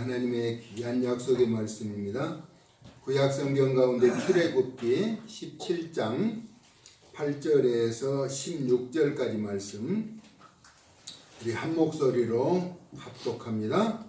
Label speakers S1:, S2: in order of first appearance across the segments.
S1: 하나님의 귀한 약속의 말씀입니다. 구약 성경 가운데 출애굽기 17장 8절에서 16절까지 말씀 우리 한 목소리로 합독합니다.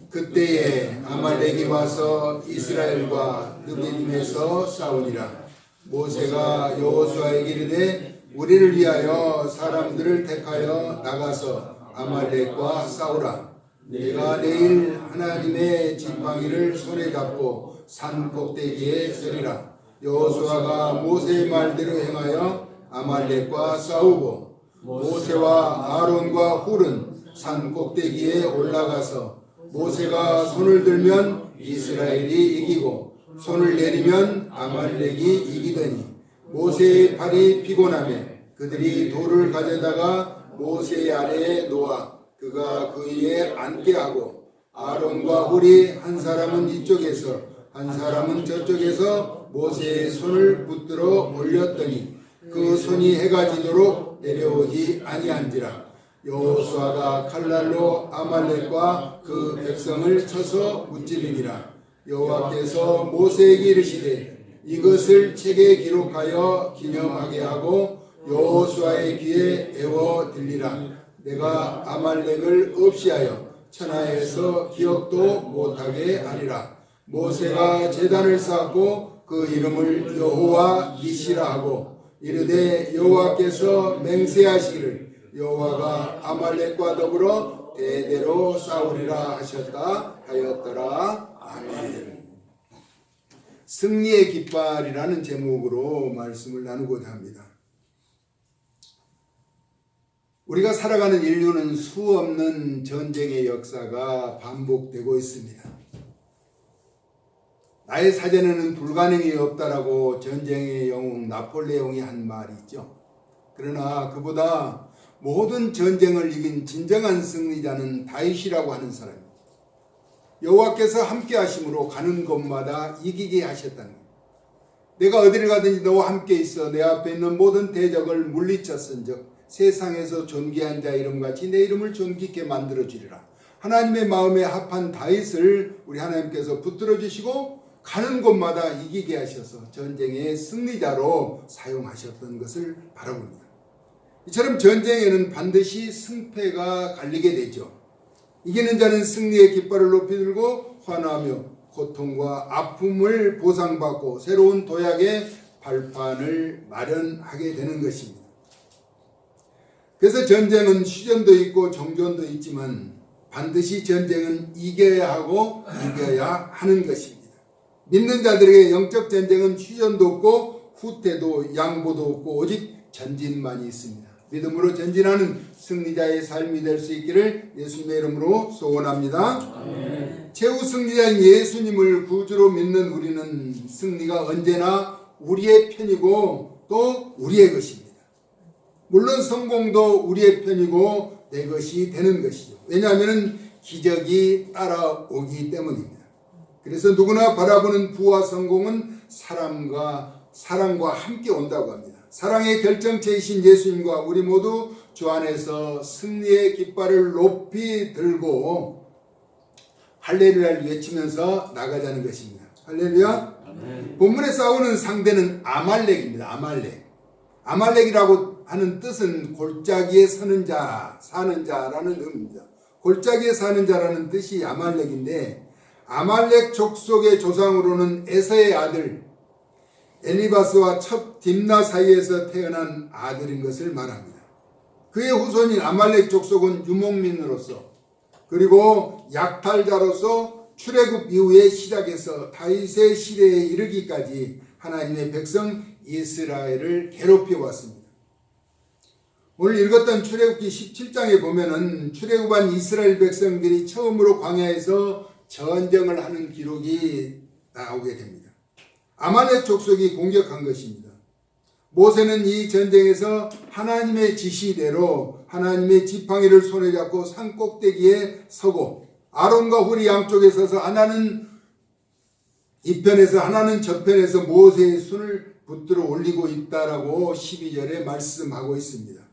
S1: 그때에 아말렉이 와서 이스라엘과 느비딤에서 싸우니라. 모세가 여호수아에게 이르되 우리를 위하여 사람들을 택하여 나가서 아말렉과 싸우라. 내가 내일 하나님의 지팡이를 손에 잡고 산 꼭대기에 서리라. 여호수아가 모세의 말대로 행하여 아말렉과 싸우고 모세와 아론과 훌은 산 꼭대기에 올라가서 모세가 손을 들면 이스라엘이 이기고 손을 내리면 아말렉이 이기더니 모세의 팔이 피곤하매 그들이 돌을 가져다가 모세의 아래에 놓아 그가 그 위에 앉게 하고 아론과 훌이 한 사람은 이쪽에서 한 사람은 저쪽에서 모세의 손을 붙들어 올렸더니 그 손이 해가 지도록 내려오지 아니한지라. 여호수아가 칼날로 아말렉과 그 백성을 쳐서 무찌르니라. 여호와께서 모세에게 이르시되 이것을 책에 기록하여 기념하게 하고 여호수아의 귀에 애워 들리라. 내가 아말렉을 없이하여 천하에서 기억도 못하게 하리라. 모세가 제단을 쌓고 그 이름을 여호와 니시라 하고 이르되 여호와께서 맹세하시기를 여호와가 아말렉과 더불어 대대로 싸우리라 하셨다 하였더라. 아멘. 승리의 깃발이라는 제목으로 말씀을 나누고자 합니다. 우리가 살아가는 인류는 수없는 전쟁의 역사가 반복되고 있습니다. 나의 사전에는 불가능이 없다라고 전쟁의 영웅 나폴레옹이 한 말이 있죠. 그러나 그보다 모든 전쟁을 이긴 진정한 승리자는 다윗이라고 하는 사람입니다. 여호와께서 함께 하심으로 가는 곳마다 이기게 하셨다는 거예요. 내가 어디를 가든지 너와 함께 있어 내 앞에 있는 모든 대적을 물리쳤은즉 세상에서 존귀한 자 이름같이 내 이름을 존귀케 만들어주리라. 하나님의 마음에 합한 다윗을 우리 하나님께서 붙들어 주시고 가는 곳마다 이기게 하셔서 전쟁의 승리자로 사용하셨던 것을 바라봅니다. 이처럼 전쟁에는 반드시 승패가 갈리게 되죠. 이기는 자는 승리의 깃발을 높이 들고 환호하며 고통과 아픔을 보상받고 새로운 도약의 발판을 마련하게 되는 것입니다. 그래서 전쟁은 휴전도 있고 정전도 있지만 반드시 전쟁은 이겨야 하고 이겨야 하는 것입니다. 믿는 자들에게 영적 전쟁은 휴전도 없고 후퇴도 양보도 없고 오직 전진만이 있습니다. 믿음으로 전진하는 승리자의 삶이 될 수 있기를 예수님의 이름으로 소원합니다. 아멘. 최후 승리자인 예수님을 구주로 믿는 우리는 승리가 언제나 우리의 편이고 또 우리의 것입니다. 물론 성공도 우리의 편이고 내 것이 되는 것이죠. 왜냐하면 기적이 따라오기 때문입니다. 그래서 누구나 바라보는 부와 성공은 사랑과 함께 온다고 합니다. 사랑의 결정체이신 예수님과 우리 모두 주 안에서 승리의 깃발을 높이 들고 할렐루야를 외치면서 나가자는 것입니다. 할렐루야. 아멘. 본문에 싸우는 상대는 아말렉입니다. 아말렉이라고 하는 뜻은 골짜기에 사는 자라는 의미입니다. 골짜기에 사는 자라는 뜻이 아말렉인데 아말렉 족속의 조상으로는 에서의 아들 엘리바스와 첩 딥나 사이에서 태어난 아들인 것을 말합니다. 그의 후손인 아말렉 족속은 유목민으로서 그리고 약탈자로서 출애굽 이후의 시작에서 다윗의 시대에 이르기까지 하나님의 백성 이스라엘을 괴롭혀 왔습니다. 오늘 읽었던 출애굽기 17장에 보면은 출애굽한 이스라엘 백성들이 처음으로 광야에서 전쟁을 하는 기록이 나오게 됩니다. 아말렉 족속이 공격한 것입니다. 모세는 이 전쟁에서 하나님의 지시대로 하나님의 지팡이를 손에 잡고 산 꼭대기에 서고 아론과 훌이 양쪽에 서서 하나는 이편에서 하나는 저편에서 모세의 손을 붙들어 올리고 있다라고 12절에 말씀하고 있습니다.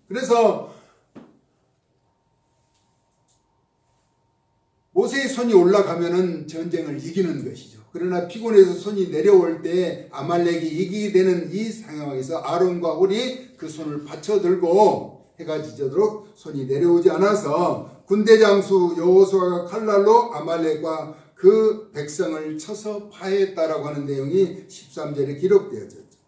S1: 그래서 모세의 손이 올라가면은 전쟁을 이기는 것이죠. 그러나 피곤해서 손이 내려올 때 아말렉이 이기게 되는 이 상황에서 아론과 홀이 그 손을 받쳐 들고 해가 지도록 손이 내려오지 않아서 군대 장수 여호수아가 칼날로 아말렉과 그 백성을 쳐서 파했다라고 하는 내용이 13절에 기록되어졌죠.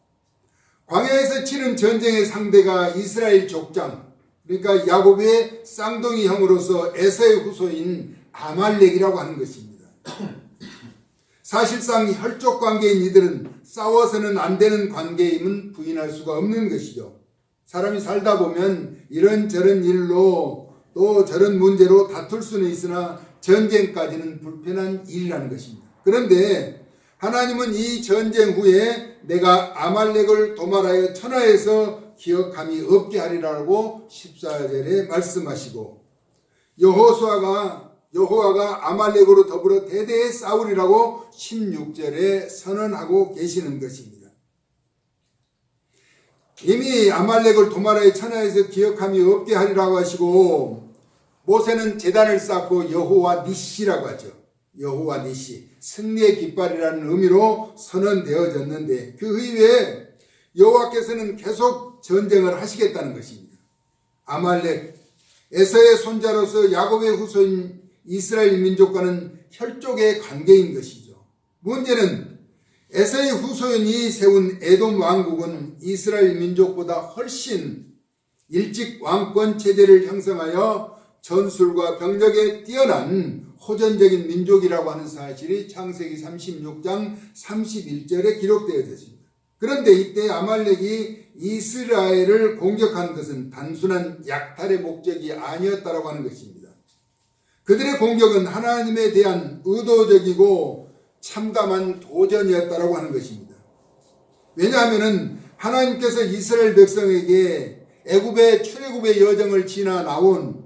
S1: 광야에서 치른 전쟁의 상대가 이스라엘 족장, 그러니까 야곱의 쌍둥이 형으로서 에서의 후손인 아말렉이라고 하는 것입니다. 사실상 혈족 관계인 이들은 싸워서는 안 되는 관계임은 부인할 수가 없는 것이죠. 사람이 살다 보면 이런저런 일로 또 저런 문제로 다툴 수는 있으나 전쟁까지는 불편한 일이라는 것입니다. 그런데 하나님은 이 전쟁 후에 내가 아말렉을 도말하여 천하에서 기억함이 없게 하리라고 14절에 말씀하시고 여호와가 아말렉으로 더불어 대대에 싸우리라고 16절에 선언하고 계시는 것입니다. 이미 아말렉을 도말하여 천하에서 기억함이 없게 하리라고 하시고 모세는 제단을 쌓고 여호와 니시라고 하죠. 여호와 니시, 승리의 깃발이라는 의미로 선언되어졌는데 그 이후에 여호와께서는 계속 전쟁을 하시겠다는 것입니다. 아말렉, 에서의 손자로서 야곱의 후손인 이스라엘 민족과는 혈족의 관계인 것이죠. 문제는 에서의 후손이 세운 에돔 왕국은 이스라엘 민족보다 훨씬 일찍 왕권 체제를 형성하여 전술과 병력에 뛰어난 호전적인 민족이라고 하는 사실이 창세기 36장 31절에 기록되어졌습니다. 그런데 이때 아말렉이 이스라엘을 공격한 것은 단순한 약탈의 목적이 아니었다라고 하는 것입니다. 그들의 공격은 하나님에 대한 의도적이고 참담한 도전이었다라고 하는 것입니다. 왜냐하면 하나님께서 이스라엘 백성에게 애굽의 출애굽의 여정을 지나 나온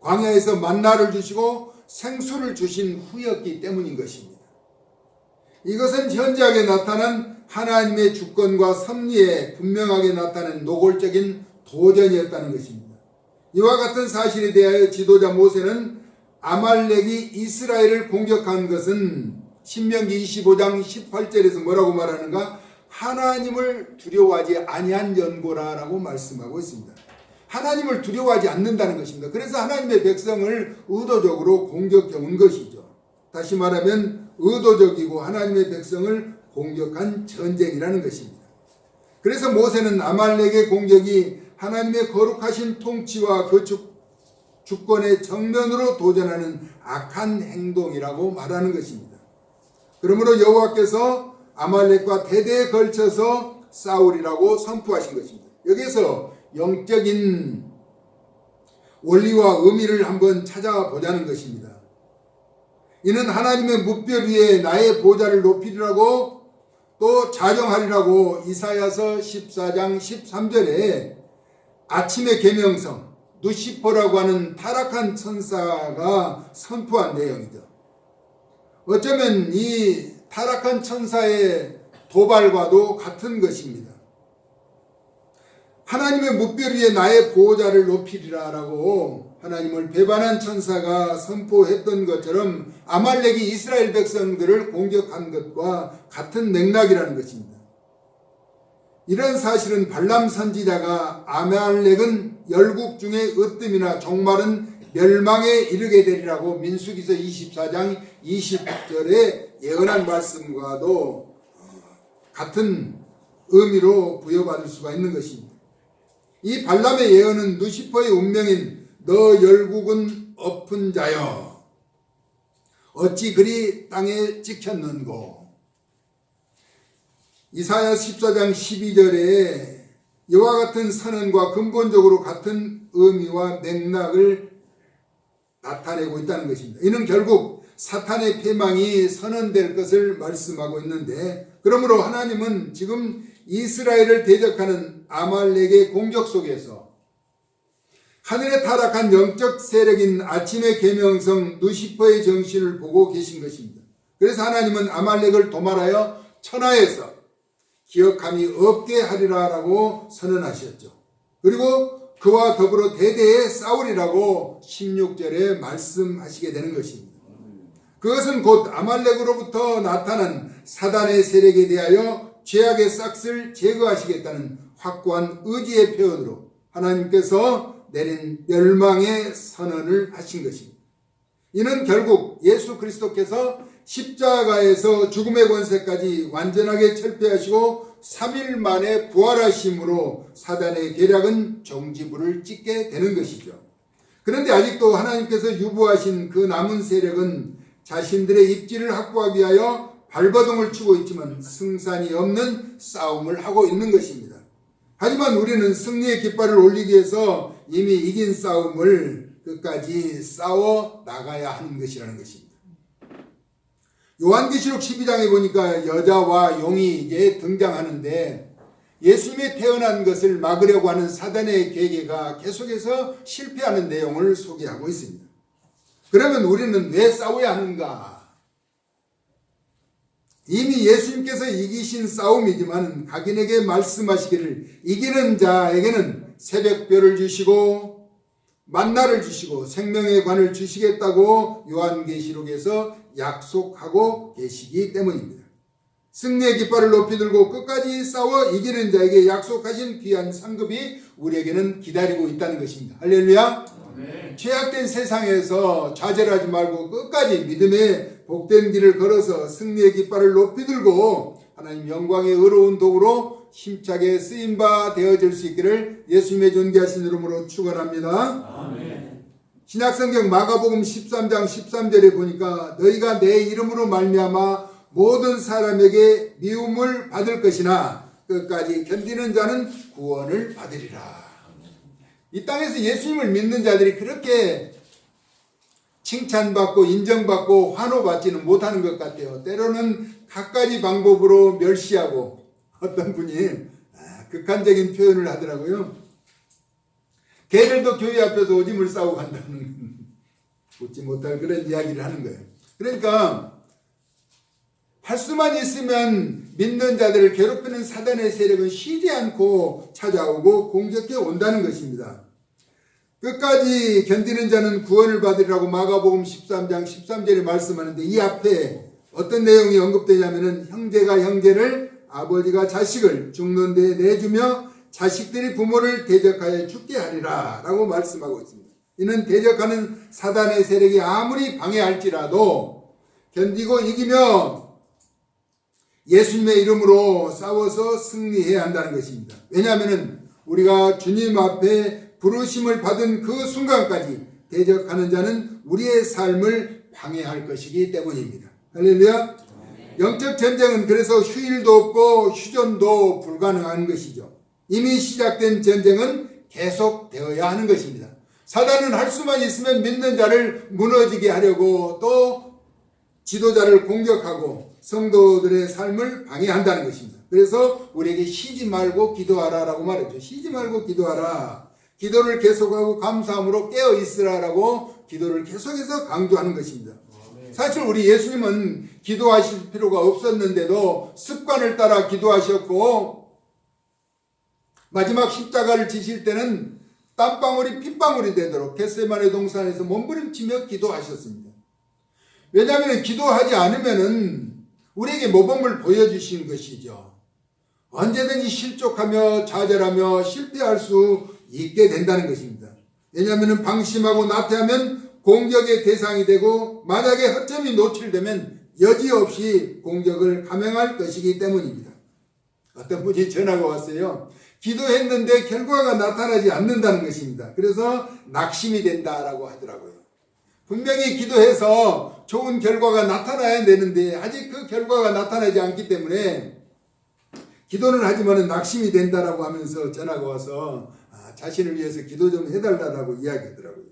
S1: 광야에서 만나를 주시고 생수를 주신 후였기 때문인 것입니다. 이것은 현저하게 나타난 하나님의 주권과 섭리에 분명하게 나타난 노골적인 도전이었다는 것입니다. 이와 같은 사실에 대하여 지도자 모세는 아말렉이 이스라엘을 공격한 것은 신명기 25장 18절에서 뭐라고 말하는가? 하나님을 두려워하지 아니한 연고라라고 말씀하고 있습니다. 하나님을 두려워하지 않는다는 것입니다. 그래서 하나님의 백성을 의도적으로 공격해 온 것이죠. 다시 말하면 의도적이고 하나님의 백성을 공격한 전쟁이라는 것입니다. 그래서 모세는 아말렉의 공격이 하나님의 거룩하신 통치와 그 주권의 정면으로 도전하는 악한 행동이라고 말하는 것입니다. 그러므로 여호와께서 아말렉과 대대에 걸쳐서 싸우리라고 선포하신 것입니다. 여기서 영적인 원리와 의미를 한번 찾아보자는 것입니다. 이는 하나님의 뭇별 위에 나의 보좌를 높이리라고 또 자정하리라고 이사야서 14장 13절에 아침의 계명성 누시퍼라고 하는 타락한 천사가 선포한 내용이죠. 어쩌면 이 타락한 천사의 도발과도 같은 것입니다. 하나님의 뭇별 위에 나의 보호자를 높이리라라고 하나님을 배반한 천사가 선포했던 것처럼 아말렉이 이스라엘 백성들을 공격한 것과 같은 맥락이라는 것입니다. 이런 사실은 발람 선지자가 아말렉은 열국 중에 으뜸이나 종말은 멸망에 이르게 되리라고 민수기서 24장 20절에 예언한 말씀과도 같은 의미로 부여받을 수가 있는 것입니다. 이 발람의 예언은 누시퍼의 운명인 너 열국은 엎은 자여 어찌 그리 땅에 찍혔는고. 이사야 14장 12절에 이와 같은 선언과 근본적으로 같은 의미와 맥락을 나타내고 있다는 것입니다. 이는 결국 사탄의 패망이 선언될 것을 말씀하고 있는데, 그러므로 하나님은 지금 이스라엘을 대적하는 아말렉의 공격 속에서 하늘에 타락한 영적 세력인 아침의 계명성 누시퍼의 정신을 보고 계신 것입니다. 그래서 하나님은 아말렉을 도말하여 천하에서 기억함이 없게 하리라라고 선언하셨죠. 그리고 그와 더불어 대대에 싸우리라고 16절에 말씀하시게 되는 것입니다. 그것은 곧 아말렉으로부터 나타난 사단의 세력에 대하여 죄악의 싹을 제거하시겠다는 확고한 의지의 표현으로 하나님께서 내린 멸망의 선언을 하신 것입니다. 이는 결국 예수 그리스도께서 십자가에서 죽음의 권세까지 완전하게 철폐하시고 3일 만에 부활하심으로 사단의 계략은 종지부를 찍게 되는 것이죠. 그런데 아직도 하나님께서 유보하신 그 남은 세력은 자신들의 입지를 확보하기 위하여 발버둥을 치고 있지만 승산이 없는 싸움을 하고 있는 것입니다. 하지만 우리는 승리의 깃발을 올리기 위해서 이미 이긴 싸움을 끝까지 싸워 나가야 하는 것이라는 것입니다. 요한계시록 12장에 보니까 여자와 용이 이제 등장하는데 예수님이 태어난 것을 막으려고 하는 사단의 계계가 계속해서 실패하는 내용을 소개하고 있습니다. 그러면 우리는 왜 싸워야 하는가? 이미 예수님께서 이기신 싸움이지만 각인에게 말씀하시기를 이기는 자에게는 새벽별을 주시고 만나를 주시고 생명의 관을 주시겠다고 요한계시록에서 약속하고 계시기 때문입니다. 승리의 깃발을 높이 들고 끝까지 싸워 이기는 자에게 약속하신 귀한 상급이 우리에게는 기다리고 있다는 것입니다. 할렐루야. 네. 죄악된 세상에서 좌절하지 말고 끝까지 믿음의 복된 길을 걸어서 승리의 깃발을 높이 들고 하나님 영광의 의로운 도구로 힘차게 쓰임바 되어질 수 있기를 예수님의 존귀하신 이름으로 축원합니다. 아멘. 신약성경 마가복음 13장 13절에 보니까 너희가 내 이름으로 말미암아 모든 사람에게 미움을 받을 것이나 끝까지 견디는 자는 구원을 받으리라. 이 땅에서 예수님을 믿는 자들이 그렇게 칭찬받고 인정받고 환호받지는 못하는 것 같아요. 때로는 갖가지 방법으로 멸시하고 어떤 분이 극한적인 표현을 하더라고요. 개들도 교회 앞에서 오줌을 싸고 간다는 웃지 못할 그런 이야기를 하는 거예요. 그러니까 할 수만 있으면 믿는 자들을 괴롭히는 사단의 세력은 쉬지 않고 찾아오고 공격해 온다는 것입니다. 끝까지 견디는 자는 구원을 받으리라고 마가복음 13장 13절에 말씀하는데 이 앞에 어떤 내용이 언급되냐면은 형제가 형제를 아버지가 자식을 죽는 데 내주며 자식들이 부모를 대적하여 죽게 하리라 라고 말씀하고 있습니다. 이는 대적하는 사단의 세력이 아무리 방해할지라도 견디고 이기며 예수님의 이름으로 싸워서 승리해야 한다는 것입니다. 왜냐하면 우리가 주님 앞에 부르심을 받은 그 순간까지 대적하는 자는 우리의 삶을 방해할 것이기 때문입니다. 할렐루야. 영적 전쟁은 그래서 휴일도 없고 휴전도 불가능한 것이죠. 이미 시작된 전쟁은 계속되어야 하는 것입니다. 사단은 할 수만 있으면 믿는 자를 무너지게 하려고 또 지도자를 공격하고 성도들의 삶을 방해한다는 것입니다. 그래서 우리에게 쉬지 말고 기도하라라고 말했죠. 쉬지 말고 기도하라. 기도를 계속하고 감사함으로 깨어 있으라라고 기도를 계속해서 강조하는 것입니다. 사실 우리 예수님은 기도하실 필요가 없었는데도 습관을 따라 기도하셨고 마지막 십자가를 지실 때는 땀방울이 핏방울이 되도록 겟세마네 동산에서 몸부림치며 기도하셨습니다. 왜냐하면 기도하지 않으면은 우리에게 모범을 보여주신 것이죠. 언제든지 실족하며 좌절하며 실패할 수 있게 된다는 것입니다. 왜냐하면 방심하고 나태하면 공격의 대상이 되고 만약에 허점이 노출되면 여지없이 공격을 감행할 것이기 때문입니다. 어떤 분이 전화가 왔어요. 기도했는데 결과가 나타나지 않는다는 것입니다. 그래서 낙심이 된다라고 하더라고요. 분명히 기도해서 좋은 결과가 나타나야 되는데 아직 그 결과가 나타나지 않기 때문에 기도는 하지만 낙심이 된다라고 하면서 전화가 와서 자신을 위해서 기도 좀 해달라고 이야기하더라고요.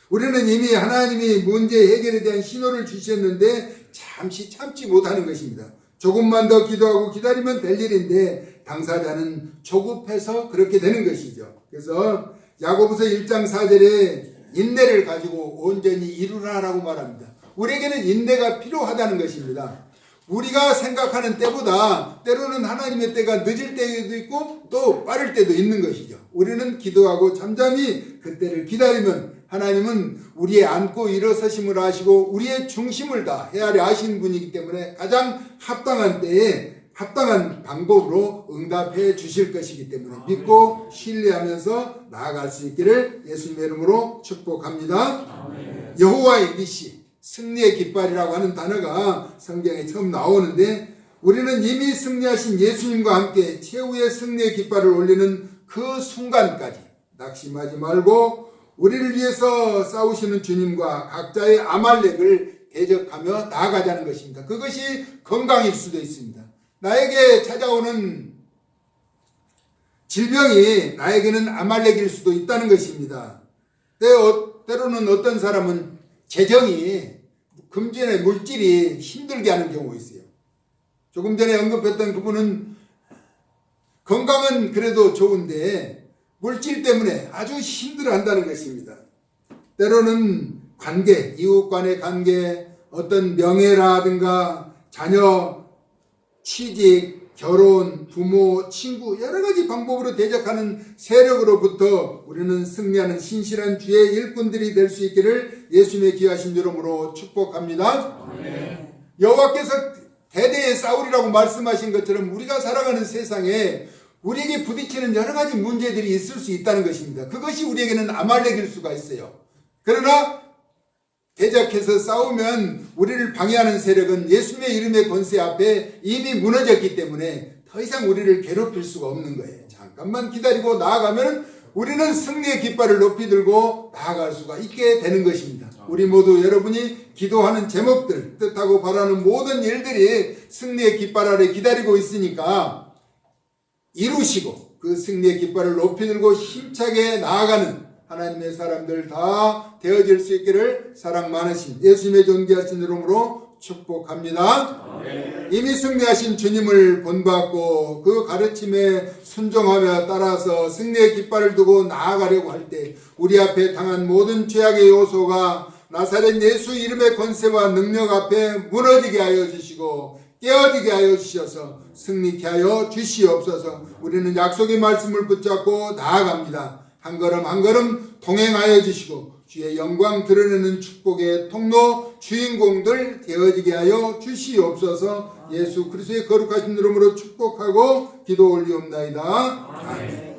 S1: 우리는 이미 하나님이 문제 해결에 대한 신호를 주셨는데 잠시 참지 못하는 것입니다. 조금만 더 기도하고 기다리면 될 일인데 당사자는 조급해서 그렇게 되는 것이죠. 그래서 야고보서 1장 4절에 인내를 가지고 온전히 이루라라고 말합니다. 우리에게는 인내가 필요하다는 것입니다. 우리가 생각하는 때보다 때로는 하나님의 때가 늦을 때도 있고 또 빠를 때도 있는 것이죠. 우리는 기도하고 잠잠히 그때를 기다리면 하나님은 우리의 안고 일어서심을 아시고 우리의 중심을 다 헤아려 아시는 분이기 때문에 가장 합당한 때에 합당한 방법으로 응답해 주실 것이기 때문에 믿고 신뢰하면서 나아갈 수 있기를 예수님의 이름으로 축복합니다. 여호와의 니시, 승리의 깃발이라고 하는 단어가 성경에 처음 나오는데 우리는 이미 승리하신 예수님과 함께 최후의 승리의 깃발을 올리는 그 순간까지 낙심하지 말고 우리를 위해서 싸우시는 주님과 각자의 아말렉을 대적하며 나아가자는 것입니다. 그것이 건강일 수도 있습니다. 나에게 찾아오는 질병이 나에게는 아말렉일 수도 있다는 것입니다. 때로는 어떤 사람은 재정이 금전의 물질이 힘들게 하는 경우가 있어요. 조금 전에 언급했던 그분은 건강은 그래도 좋은데 물질 때문에 아주 힘들어한다는 것입니다. 때로는 관계, 이웃 간의 관계, 어떤 명예라든가 자녀, 취직, 결혼, 부모, 친구 여러 가지 방법으로 대적하는 세력으로부터 우리는 승리하는 신실한 주의 일꾼들이 될 수 있기를 예수님의 귀하신 이름으로 축복합니다. 여호와께서 대대에 싸우리라고 말씀하신 것처럼 우리가 살아가는 세상에 우리에게 부딪히는 여러 가지 문제들이 있을 수 있다는 것입니다. 그것이 우리에게는 아말렉일 수가 있어요. 그러나 대적해서 싸우면 우리를 방해하는 세력은 예수님의 이름의 권세 앞에 이미 무너졌기 때문에 더 이상 우리를 괴롭힐 수가 없는 거예요. 잠깐만 기다리고 나아가면 우리는 승리의 깃발을 높이 들고 나아갈 수가 있게 되는 것입니다. 우리 모두 여러분이 기도하는 제목들, 뜻하고 바라는 모든 일들이 승리의 깃발 아래 기다리고 있으니까 이루시고 그 승리의 깃발을 높이 들고 힘차게 나아가는 하나님의 사람들 다 되어질 수 있기를 사랑 많으신 예수님의 존귀하신 이름으로 축복합니다. 이미 승리하신 주님을 본받고 그 가르침에 순종하며 따라서 승리의 깃발을 두고 나아가려고 할 때 우리 앞에 당한 모든 죄악의 요소가 나사렛 예수 이름의 권세와 능력 앞에 무너지게 하여 주시고 깨어지게 하여 주셔서 승리케 하여 주시옵소서. 우리는 약속의 말씀을 붙잡고 나아갑니다. 한 걸음 한 걸음 동행하여 주시고 주의 영광 드러내는 축복의 통로 주인공들 되어지게 하여 주시옵소서. 예수 그리스도의 거룩하신 이름으로 축복하고 기도 올리옵나이다. 아멘.